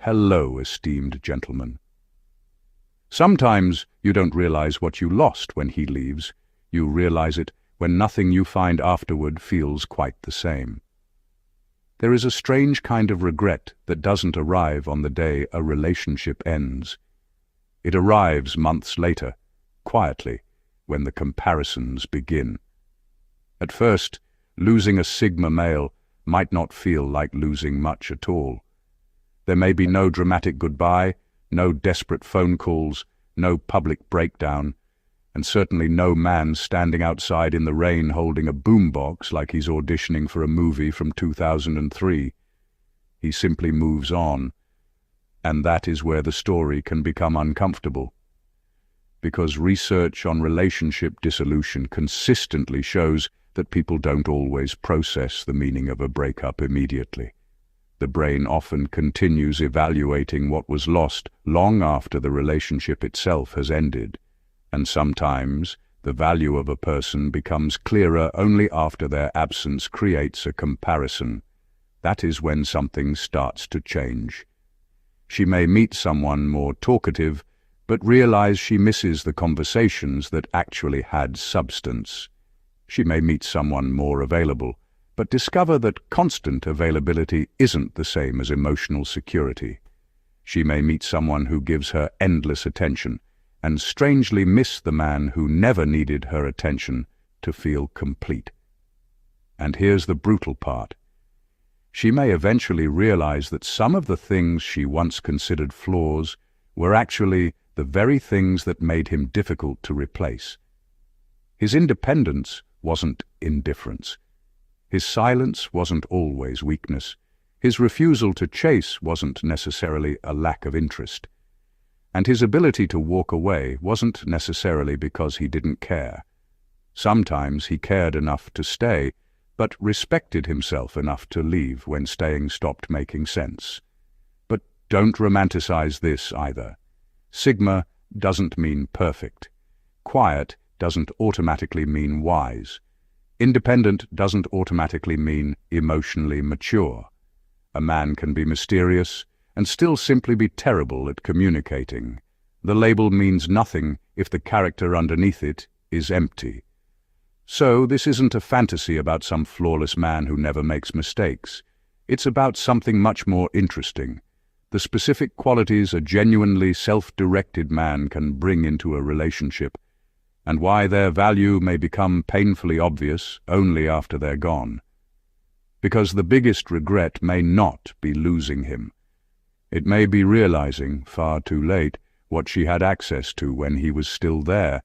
Hello, esteemed gentleman. Sometimes you don't realize what you lost when he leaves. You realize it when nothing you find afterward feels quite the same. There is a strange kind of regret that doesn't arrive on the day a relationship ends. It arrives months later, quietly, when the comparisons begin. At first, losing a Sigma male might not feel like losing much at all. There may be no dramatic goodbye, no desperate phone calls, no public breakdown, and certainly no man standing outside in the rain holding a boombox like he's auditioning for a movie from 2003. He simply moves on, and that is where the story can become uncomfortable. Because research on relationship dissolution consistently shows that people don't always process the meaning of a breakup immediately. The brain often continues evaluating what was lost long after the relationship itself has ended, and sometimes the value of a person becomes clearer only after their absence creates a comparison. That is when something starts to change. She may meet someone more talkative, but realize she misses the conversations that actually had substance. She may meet someone more available, but discover that constant availability isn't the same as emotional security. She may meet someone who gives her endless attention, and strangely miss the man who never needed her attention to feel complete. And here's the brutal part. She may eventually realize that some of the things she once considered flaws were actually the very things that made him difficult to replace. His independence wasn't indifference. His silence wasn't always weakness. His refusal to chase wasn't necessarily a lack of interest. And his ability to walk away wasn't necessarily because he didn't care. Sometimes he cared enough to stay, but respected himself enough to leave when staying stopped making sense. But don't romanticize this either. Sigma doesn't mean perfect. Quiet doesn't automatically mean wise. Independent doesn't automatically mean emotionally mature. A man can be mysterious and still simply be terrible at communicating. The label means nothing if the character underneath it is empty. So this isn't a fantasy about some flawless man who never makes mistakes. It's about something much more interesting. The specific qualities a genuinely self-directed man can bring into a relationship, and why their value may become painfully obvious only after they're gone. Because the biggest regret may not be losing him. It may be realizing, far too late, what she had access to when he was still there.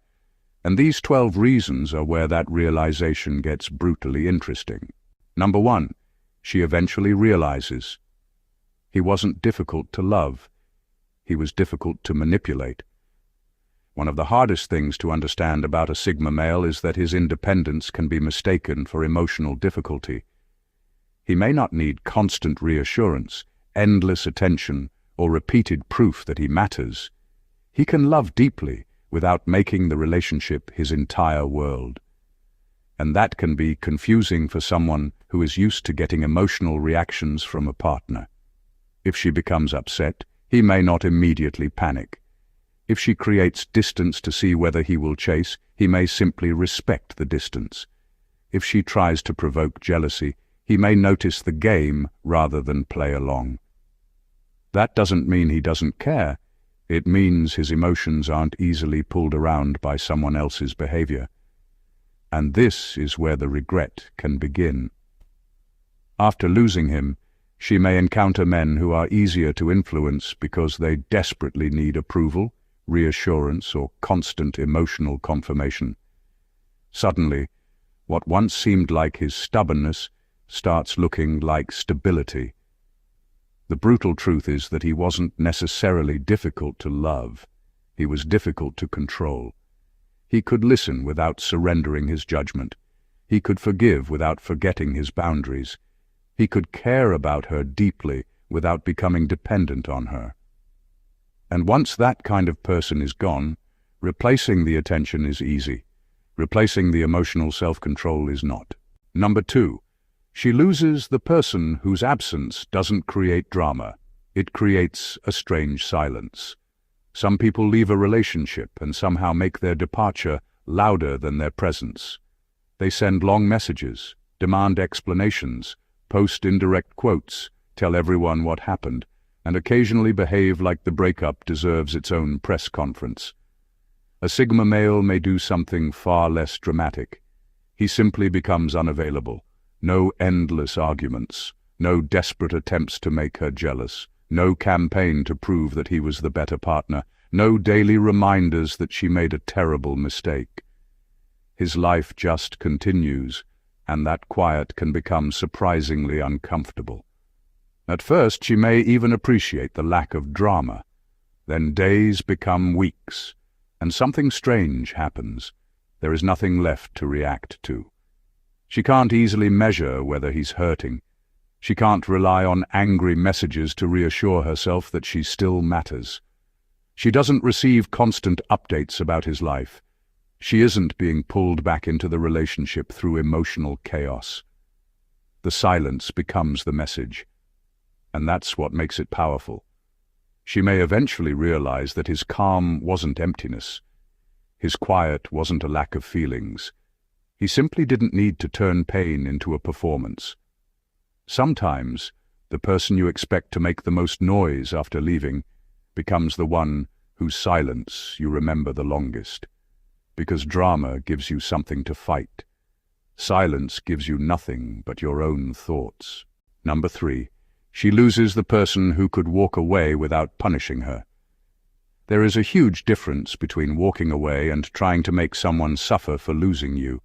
And these 12 reasons are where that realization gets brutally interesting. Number 1, she eventually realizes. He wasn't difficult to love. He was difficult to manipulate. One of the hardest things to understand about a Sigma male is that his independence can be mistaken for emotional difficulty. He may not need constant reassurance, endless attention, or repeated proof that he matters. He can love deeply without making the relationship his entire world. And that can be confusing for someone who is used to getting emotional reactions from a partner. If she becomes upset, he may not immediately panic. If she creates distance to see whether he will chase, he may simply respect the distance. If she tries to provoke jealousy, he may notice the game rather than play along. That doesn't mean he doesn't care. It means his emotions aren't easily pulled around by someone else's behavior. And this is where the regret can begin. After losing him, she may encounter men who are easier to influence because they desperately need approval, reassurance, or constant emotional confirmation. Suddenly, what once seemed like his stubbornness starts looking like stability. The brutal truth is that he wasn't necessarily difficult to love. He was difficult to control. He could listen without surrendering his judgment. He could forgive without forgetting his boundaries. He could care about her deeply without becoming dependent on her. And once that kind of person is gone, replacing the attention is easy. Replacing the emotional self-control is not. Number 2, she loses the person whose absence doesn't create drama. It creates a strange silence. Some people leave a relationship and somehow make their departure louder than their presence. They send long messages, demand explanations, post indirect quotes, tell everyone what happened, and occasionally behave like the breakup deserves its own press conference. A Sigma male may do something far less dramatic. He simply becomes unavailable. No endless arguments, no desperate attempts to make her jealous, no campaign to prove that he was the better partner, no daily reminders that she made a terrible mistake. His life just continues, and that quiet can become surprisingly uncomfortable. At first, she may even appreciate the lack of drama. Then days become weeks, and something strange happens. There is nothing left to react to. She can't easily measure whether he's hurting. She can't rely on angry messages to reassure herself that she still matters. She doesn't receive constant updates about his life. She isn't being pulled back into the relationship through emotional chaos. The silence becomes the message, and that's what makes it powerful. She may eventually realize that his calm wasn't emptiness. His quiet wasn't a lack of feelings. He simply didn't need to turn pain into a performance. Sometimes, the person you expect to make the most noise after leaving becomes the one whose silence you remember the longest. Because drama gives you something to fight. Silence gives you nothing but your own thoughts. Number 3. She loses the person who could walk away without punishing her. There is a huge difference between walking away and trying to make someone suffer for losing you.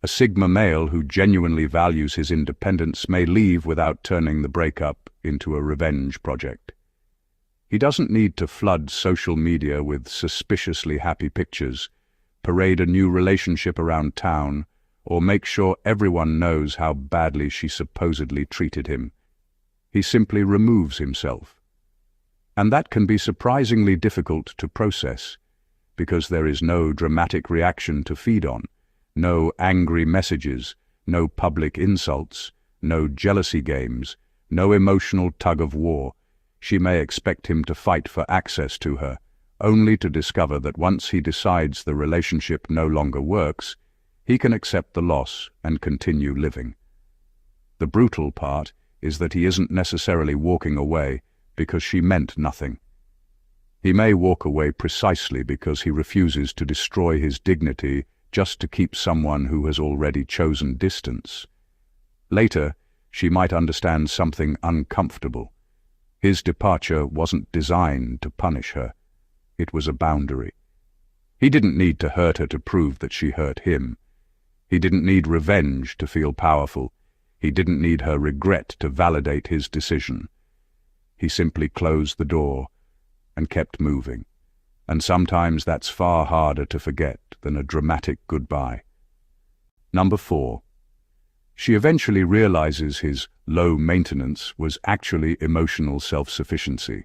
A Sigma male who genuinely values his independence may leave without turning the breakup into a revenge project. He doesn't need to flood social media with suspiciously happy pictures, parade a new relationship around town, or make sure everyone knows how badly she supposedly treated him. He simply removes himself. And that can be surprisingly difficult to process, because there is no dramatic reaction to feed on, no angry messages, no public insults, no jealousy games, no emotional tug-of-war. She may expect him to fight for access to her, only to discover that once he decides the relationship no longer works, he can accept the loss and continue living. The brutal part is that he isn't necessarily walking away because she meant nothing. He may walk away precisely because he refuses to destroy his dignity just to keep someone who has already chosen distance. Later, she might understand something uncomfortable. His departure wasn't designed to punish her. It was a boundary. He didn't need to hurt her to prove that she hurt him. He didn't need revenge to feel powerful. He didn't need her regret to validate his decision. He simply closed the door and kept moving. And sometimes that's far harder to forget than a dramatic goodbye. Number 4. She eventually realizes his low maintenance was actually emotional self-sufficiency.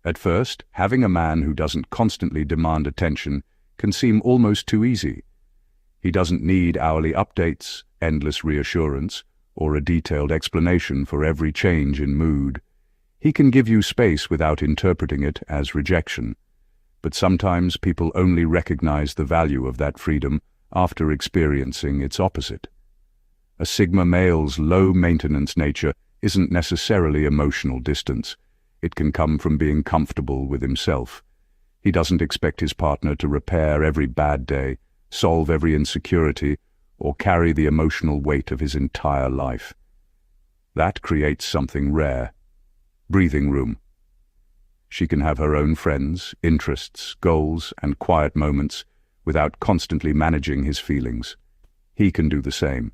At first, having a man who doesn't constantly demand attention can seem almost too easy. He doesn't need hourly updates, endless reassurance, or a detailed explanation for every change in mood. He can give you space without interpreting it as rejection. But sometimes people only recognize the value of that freedom after experiencing its opposite. A Sigma male's low-maintenance nature isn't necessarily emotional distance. It can come from being comfortable with himself. He doesn't expect his partner to repair every bad day, solve every insecurity, or carry the emotional weight of his entire life. That creates something rare: breathing room. She can have her own friends, interests, goals, and quiet moments without constantly managing his feelings. He can do the same.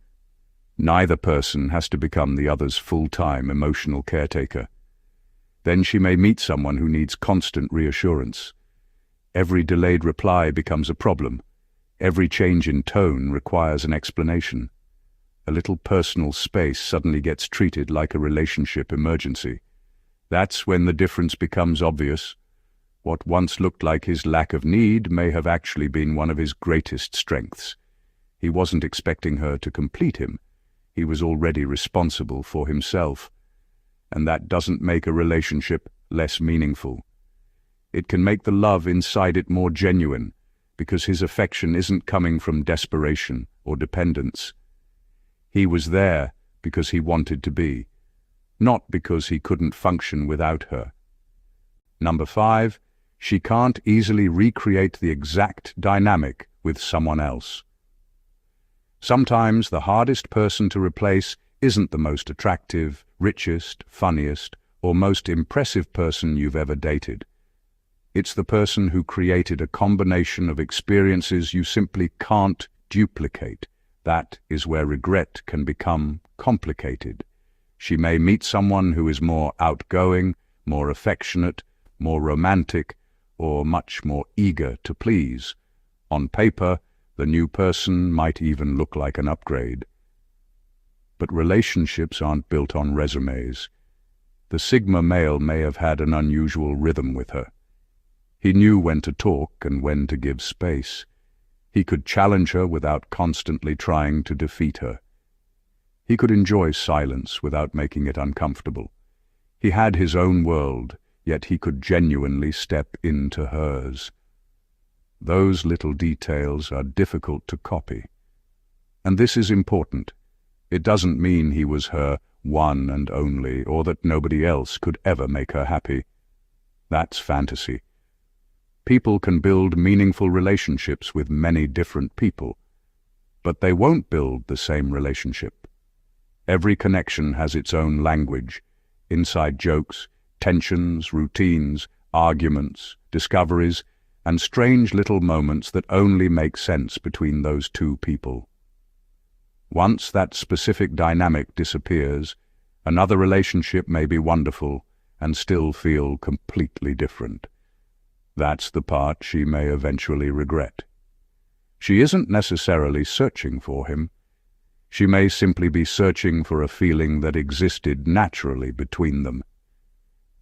Neither person has to become the other's full-time emotional caretaker. Then she may meet someone who needs constant reassurance. Every delayed reply becomes a problem. Every change in tone requires an explanation. A little personal space suddenly gets treated like a relationship emergency. That's when the difference becomes obvious. What once looked like his lack of need may have actually been one of his greatest strengths. He wasn't expecting her to complete him. He was already responsible for himself. and that doesn't make a relationship less meaningful. It can make the love inside it more genuine, because his affection isn't coming from desperation or dependence. He was there because he wanted to be, not because he couldn't function without her. Number 5, she can't easily recreate the exact dynamic with someone else. Sometimes the hardest person to replace isn't the most attractive, richest, funniest, or most impressive person you've ever dated. It's the person who created a combination of experiences you simply can't duplicate. That is where regret can become complicated. She may meet someone who is more outgoing, more affectionate, more romantic, or much more eager to please. On paper, the new person might even look like an upgrade. But relationships aren't built on resumes. The Sigma male may have had an unusual rhythm with her. He knew when to talk and when to give space. He could challenge her without constantly trying to defeat her. He could enjoy silence without making it uncomfortable. He had his own world, yet he could genuinely step into hers. Those little details are difficult to copy. And this is important. It doesn't mean he was her one and only, or that nobody else could ever make her happy. That's fantasy. People can build meaningful relationships with many different people, but they won't build the same relationship. Every connection has its own language, inside jokes, tensions, routines, arguments, discoveries, and strange little moments that only make sense between those two people. Once that specific dynamic disappears, another relationship may be wonderful and still feel completely different. That's the part she may eventually regret. She isn't necessarily searching for him. She may simply be searching for a feeling that existed naturally between them,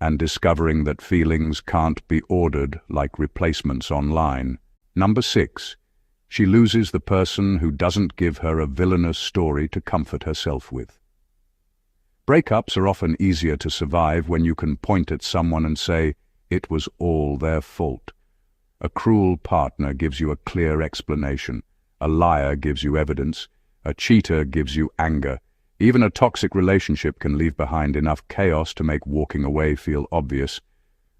and discovering that feelings can't be ordered like replacements online. Number 6, she loses the person who doesn't give her a villainous story to comfort herself with. Breakups are often easier to survive when you can point at someone and say, it was all their fault. A cruel partner gives you a clear explanation. A liar gives you evidence. A cheater gives you anger. Even a toxic relationship can leave behind enough chaos to make walking away feel obvious.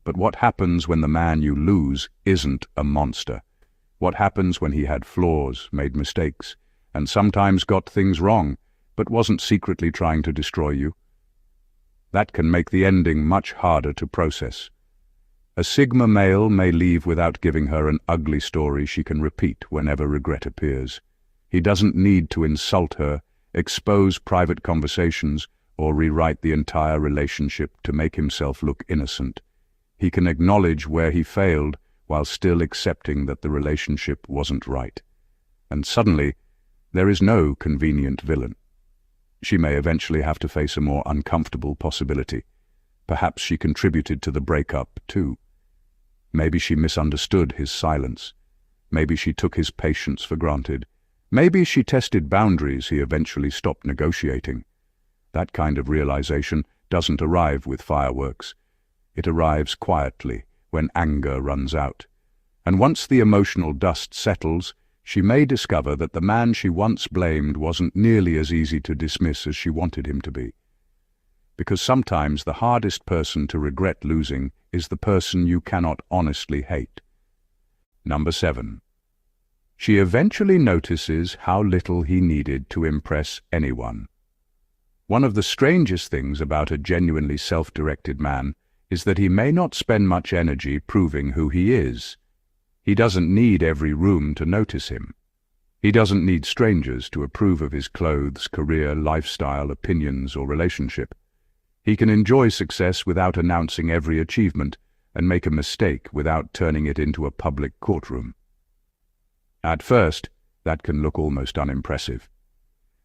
But what happens when the man you lose isn't a monster? What happens when he had flaws, made mistakes, and sometimes got things wrong, but wasn't secretly trying to destroy you? That can make the ending much harder to process. A Sigma male may leave without giving her an ugly story she can repeat whenever regret appears. He doesn't need to insult her, expose private conversations, or rewrite the entire relationship to make himself look innocent. He can acknowledge where he failed while still accepting that the relationship wasn't right. And suddenly, there is no convenient villain. She may eventually have to face a more uncomfortable possibility. Perhaps she contributed to the breakup, too. Maybe she misunderstood his silence. Maybe she took his patience for granted. Maybe she tested boundaries he eventually stopped negotiating. That kind of realization doesn't arrive with fireworks. It arrives quietly, when anger runs out. And once the emotional dust settles, she may discover that the man she once blamed wasn't nearly as easy to dismiss as she wanted him to be. Because sometimes the hardest person to regret losing is the person you cannot honestly hate. Number 7. She eventually notices how little he needed to impress anyone. One of the strangest things about a genuinely self-directed man is that he may not spend much energy proving who he is. He doesn't need every room to notice him. He doesn't need strangers to approve of his clothes, career, lifestyle, opinions, or relationship. He can enjoy success without announcing every achievement and make a mistake without turning it into a public courtroom. At first, that can look almost unimpressive.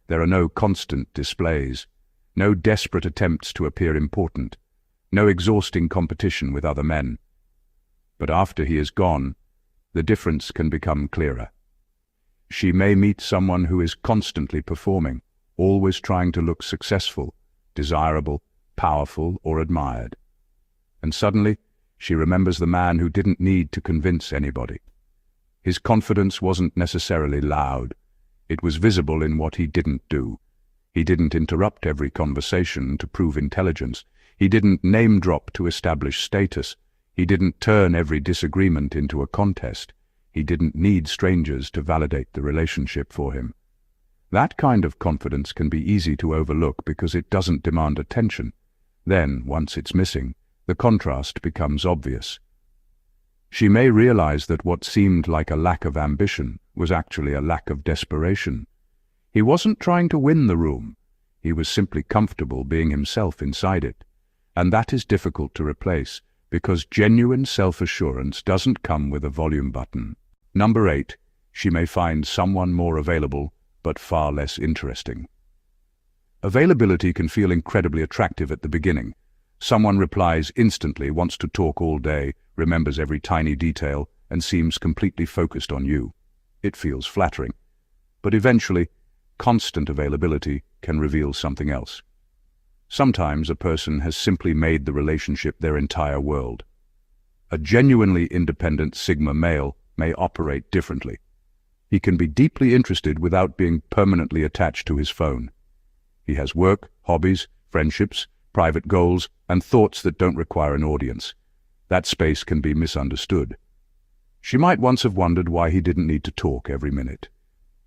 There are no constant displays, no desperate attempts to appear important, no exhausting competition with other men. But after he is gone, the difference can become clearer. She may meet someone who is constantly performing, always trying to look successful, desirable, powerful, or admired. And suddenly, she remembers the man who didn't need to convince anybody. His confidence wasn't necessarily loud. It was visible in what he didn't do. He didn't interrupt every conversation to prove intelligence. He didn't name-drop to establish status. He didn't turn every disagreement into a contest. He didn't need strangers to validate the relationship for him. That kind of confidence can be easy to overlook because it doesn't demand attention. Then, once it's missing, the contrast becomes obvious. She may realize that what seemed like a lack of ambition was actually a lack of desperation. He wasn't trying to win the room. He was simply comfortable being himself inside it. And that is difficult to replace, because genuine self-assurance doesn't come with a volume button. Number 8, she may find someone more available, but far less interesting. Availability can feel incredibly attractive at the beginning. Someone replies instantly, wants to talk all day, remembers every tiny detail, and seems completely focused on you. It feels flattering. But eventually, constant availability can reveal something else. Sometimes a person has simply made the relationship their entire world. A genuinely independent Sigma male may operate differently. He can be deeply interested without being permanently attached to his phone. He has work, hobbies, friendships, private goals, and thoughts that don't require an audience. That space can be misunderstood. She might once have wondered why he didn't need to talk every minute.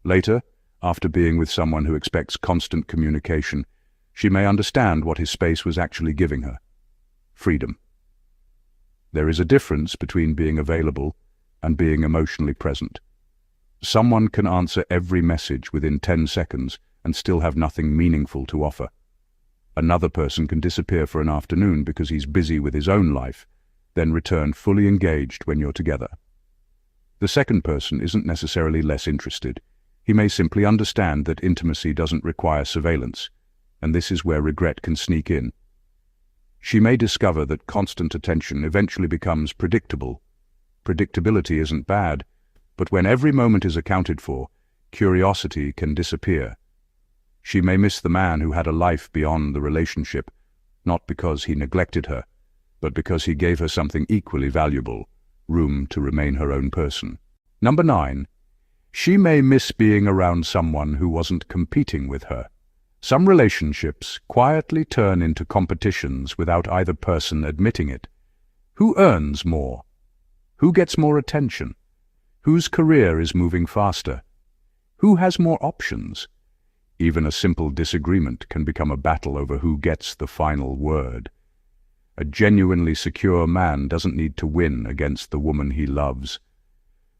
Later, after being with someone who expects constant communication, she may understand what his space was actually giving her: freedom. There is a difference between being available and being emotionally present. Someone can answer every message within 10 seconds and still have nothing meaningful to offer. Another person can disappear for an afternoon because he's busy with his own life, then return fully engaged when you're together. The second person isn't necessarily less interested. He may simply understand that intimacy doesn't require surveillance, and this is where regret can sneak in. She may discover that constant attention eventually becomes predictable. Predictability isn't bad, but when every moment is accounted for, curiosity can disappear. She may miss the man who had a life beyond the relationship, not because he neglected her, but because he gave her something equally valuable: room to remain her own person. Number 9. She may miss being around someone who wasn't competing with her. Some relationships quietly turn into competitions without either person admitting it. Who earns more? Who gets more attention? Whose career is moving faster? Who has more options? Even a simple disagreement can become a battle over who gets the final word. A genuinely secure man doesn't need to win against the woman he loves.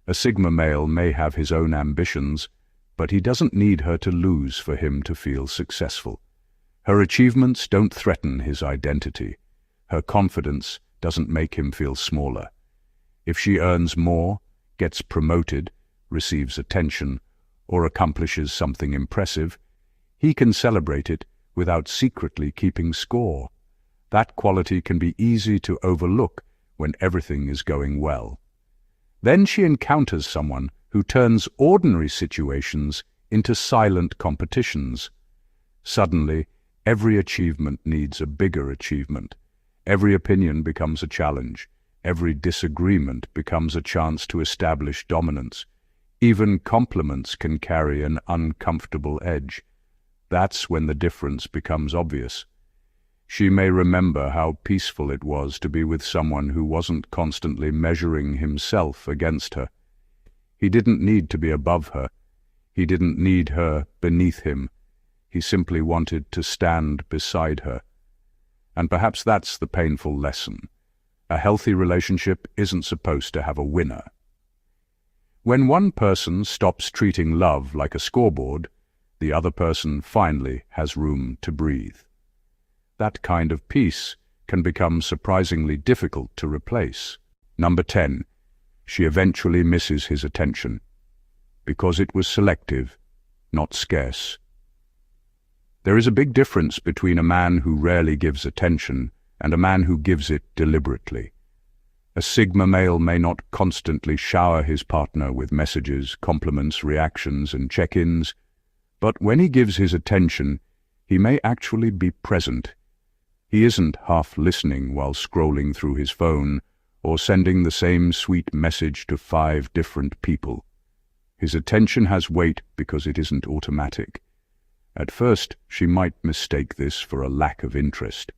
A Sigma male may have his own ambitions, but he doesn't need her to lose for him to feel successful. Her achievements don't threaten his identity. Her confidence doesn't make him feel smaller. If she earns more, gets promoted, receives attention, or accomplishes something impressive, he can celebrate it without secretly keeping score. That quality can be easy to overlook when everything is going well. Then she encounters someone who turns ordinary situations into silent competitions. Suddenly, every achievement needs a bigger achievement. Every opinion becomes a challenge. Every disagreement becomes a chance to establish dominance. Even compliments can carry an uncomfortable edge. That's when the difference becomes obvious. She may remember how peaceful it was to be with someone who wasn't constantly measuring himself against her. He didn't need to be above her. He didn't need her beneath him. He simply wanted to stand beside her. And perhaps that's the painful lesson. A healthy relationship isn't supposed to have a winner. When one person stops treating love like a scoreboard, the other person finally has room to breathe. That kind of peace can become surprisingly difficult to replace. Number 10. She eventually misses his attention, because it was selective, not scarce. There is a big difference between a man who rarely gives attention and a man who gives it deliberately. A Sigma male may not constantly shower his partner with messages, compliments, reactions, and check-ins, but when he gives his attention, he may actually be present. He isn't half listening while scrolling through his phone or sending the same sweet message to 5 different people. His attention has weight because it isn't automatic. At first, she might mistake this for a lack of interest.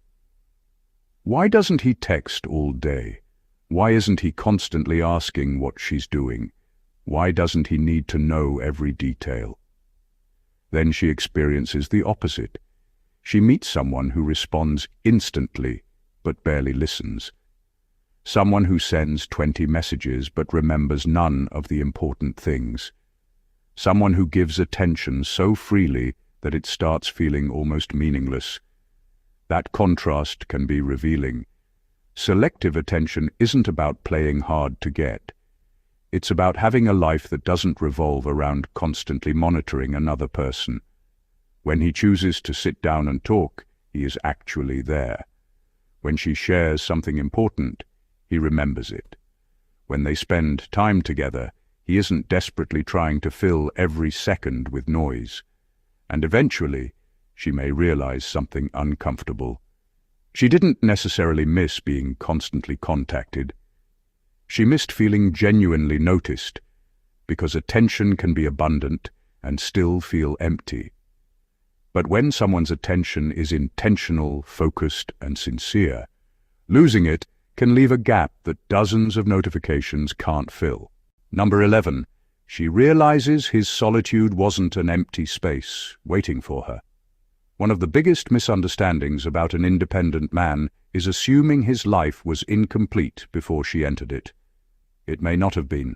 Why doesn't he text all day? Why isn't he constantly asking what she's doing? Why doesn't he need to know every detail? Then she experiences the opposite. She meets someone who responds instantly, but barely listens. Someone who sends 20 messages but remembers none of the important things. Someone who gives attention so freely that it starts feeling almost meaningless. That contrast can be revealing. Selective attention isn't about playing hard to get. It's about having a life that doesn't revolve around constantly monitoring another person. When he chooses to sit down and talk, he is actually there. When she shares something important, he remembers it. When they spend time together, he isn't desperately trying to fill every second with noise. And eventually, she may realize something uncomfortable. She didn't necessarily miss being constantly contacted. She missed feeling genuinely noticed, because attention can be abundant and still feel empty. But when someone's attention is intentional, focused, and sincere, losing it can leave a gap that dozens of notifications can't fill. Number 11. She realizes his solitude wasn't an empty space waiting for her. One of the biggest misunderstandings about an independent man is assuming his life was incomplete before she entered it. It may not have been.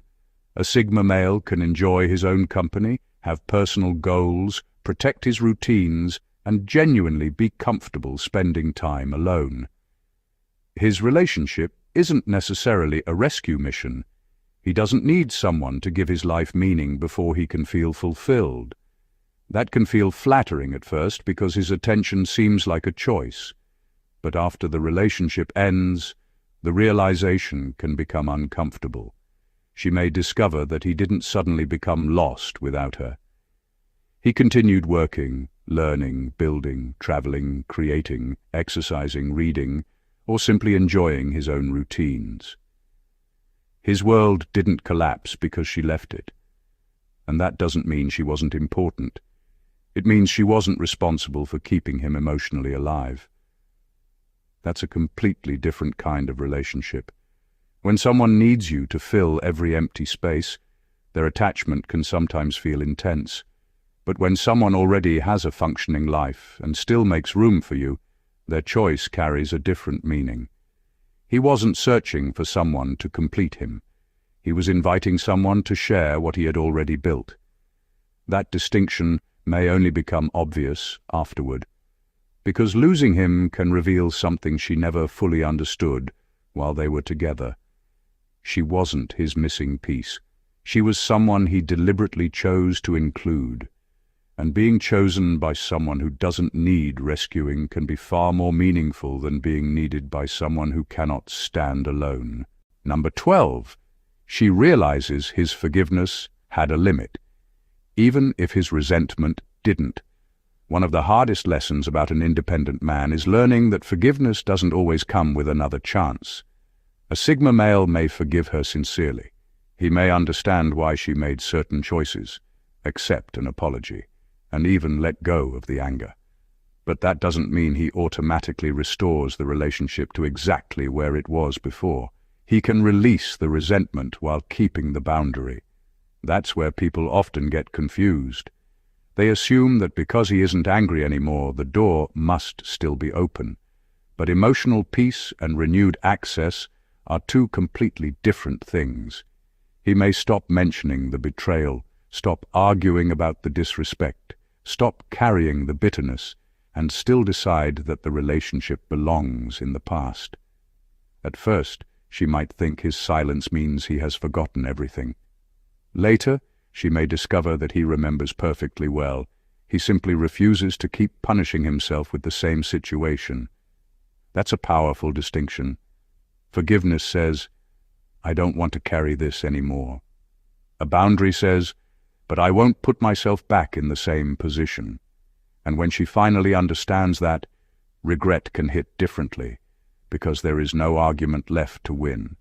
A Sigma male can enjoy his own company, have personal goals, protect his routines, and genuinely be comfortable spending time alone. His relationship isn't necessarily a rescue mission. He doesn't need someone to give his life meaning before he can feel fulfilled. That can feel flattering at first because his attention seems like a choice. But after the relationship ends, the realization can become uncomfortable. She may discover that he didn't suddenly become lost without her. He continued working, learning, building, traveling, creating, exercising, reading, or simply enjoying his own routines. His world didn't collapse because she left it. And that doesn't mean she wasn't important. It means she wasn't responsible for keeping him emotionally alive. That's a completely different kind of relationship. When someone needs you to fill every empty space, their attachment can sometimes feel intense. But when someone already has a functioning life and still makes room for you, their choice carries a different meaning. He wasn't searching for someone to complete him. He was inviting someone to share what he had already built. That distinction may only become obvious afterward, because losing him can reveal something she never fully understood while they were together. She wasn't his missing piece. She was someone he deliberately chose to include. And being chosen by someone who doesn't need rescuing can be far more meaningful than being needed by someone who cannot stand alone. Number 12. She realizes his forgiveness had a limit, even if his resentment didn't. One of the hardest lessons about an independent man is learning that forgiveness doesn't always come with another chance. A Sigma male may forgive her sincerely. He may understand why she made certain choices, accept an apology, and even let go of the anger. But that doesn't mean he automatically restores the relationship to exactly where it was before. He can release the resentment while keeping the boundary. That's where people often get confused. They assume that because he isn't angry anymore, the door must still be open. But emotional peace and renewed access are two completely different things. He may stop mentioning the betrayal, stop arguing about the disrespect, stop carrying the bitterness, and still decide that the relationship belongs in the past. At first, she might think his silence means he has forgotten everything. Later, she may discover that he remembers perfectly well. He simply refuses to keep punishing himself with the same situation. That's a powerful distinction. Forgiveness says, I don't want to carry this anymore. A boundary says, but I won't put myself back in the same position. And when she finally understands that, regret can hit differently, because there is no argument left to win,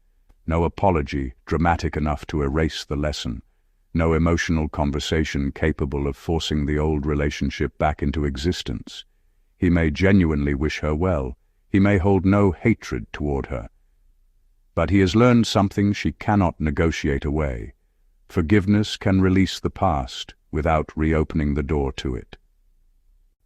no apology dramatic enough to erase the lesson, no emotional conversation capable of forcing the old relationship back into existence. He may genuinely wish her well, he may hold no hatred toward her, but he has learned something she cannot negotiate away. Forgiveness can release the past without reopening the door to it.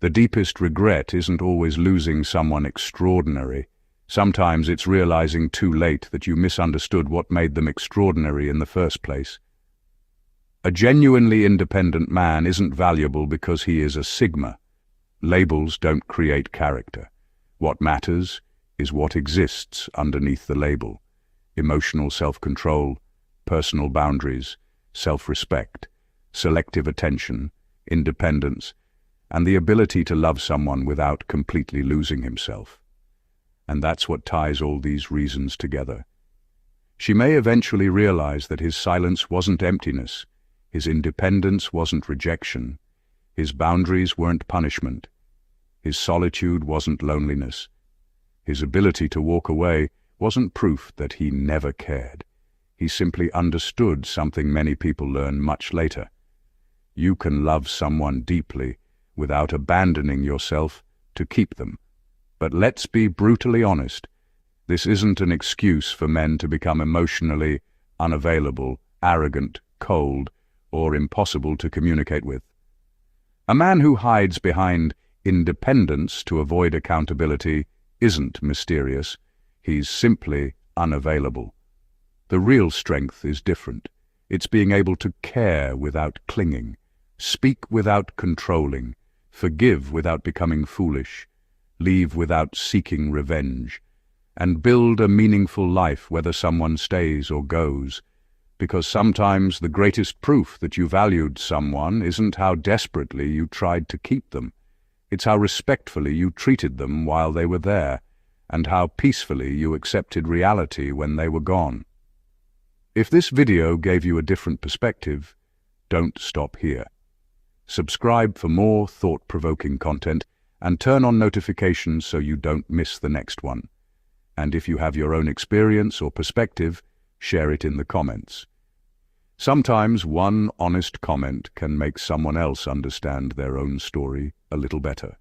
The deepest regret isn't always losing someone extraordinary. Sometimes it's realizing too late that you misunderstood what made them extraordinary in the first place. A genuinely independent man isn't valuable because he is a sigma. Labels don't create character. What matters is what exists underneath the label: emotional self-control, personal boundaries, self-respect, selective attention, independence, and the ability to love someone without completely losing himself. And that's what ties all these reasons together. She may eventually realize that his silence wasn't emptiness, his independence wasn't rejection, his boundaries weren't punishment, his solitude wasn't loneliness, his ability to walk away wasn't proof that he never cared. He simply understood something many people learn much later. You can love someone deeply without abandoning yourself to keep them. But let's be brutally honest, this isn't an excuse for men to become emotionally unavailable, arrogant, cold, or impossible to communicate with. A man who hides behind independence to avoid accountability isn't mysterious, he's simply unavailable. The real strength is different. It's being able to care without clinging, speak without controlling, forgive without becoming foolish, leave without seeking revenge, and build a meaningful life whether someone stays or goes. Because sometimes the greatest proof that you valued someone isn't how desperately you tried to keep them. It's how respectfully you treated them while they were there, and how peacefully you accepted reality when they were gone. If this video gave you a different perspective, don't stop here. Subscribe for more thought-provoking content and turn on notifications so you don't miss the next one. And if you have your own experience or perspective, share it in the comments. Sometimes one honest comment can make someone else understand their own story a little better.